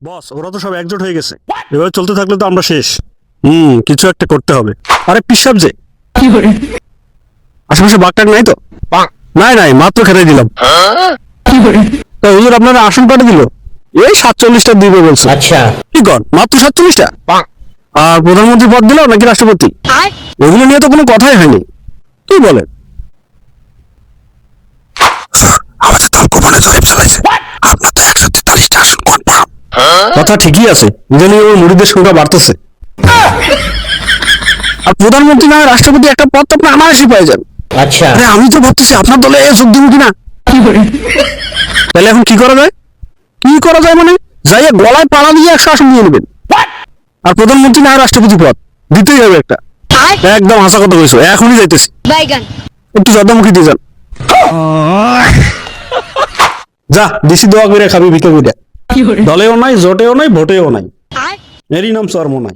বস ওরা তো সব একজোট হয়ে গেছে, এভাবে চলতে থাকলে তো আমরা শেষ। কিছু একটা করতে হবে। আরে পিসাব যে আশেপাশে বাঘটাক নাই তো? নাই নাই, মাত্র খেতে দিলাম। তা হুজুর আপনারা আসন পাঠে দিল এই 47টা দিবে বলছে। আচ্ছা, কি কর, মাত্র 47টা? আর প্রধানমন্ত্রী পদ দিল নাকি রাষ্ট্রপতি? এগুলো নিয়ে তো কোনো কথাই হয়নি। কি বলেন? আমাদের দল গোপনে জরিপ চালাইছে, আপনার তো 143টা আসন কনফার্ম। কথা ঠিকই আছে, ইদানিং ওই মুড়িদের সংখ্যা বাড়তেছে। আর প্রধানমন্ত্রী না হয় রাষ্ট্রপতি একটা পদ তো আপনি অনায়াসই পেয়ে যান। আচ্ছা, আরে আমি তো ভাবতেছি আপনার দলে যোগ দিব কিনা। তাহলে এখন কি করা যায়? কি করা যায় মানে যাইয়া গলায় পাড়া দিয়ে 100 আসন নিয়ে নেবেন। আর প্রধানমন্ত্রী না হয় রাষ্ট্রপতি পদ দিতেই হবে একটা। একদম হাসা কথা কইছো, এখনই যাইতেছি। একটু জর্দামুখী দিয়ে যান। যা দিছি, দোয়া করে খাবি ভিতর কইরা। দলেও নাই, জোটেও নাই, ভোটেও নাই, এরই নাম চর্ম নাই।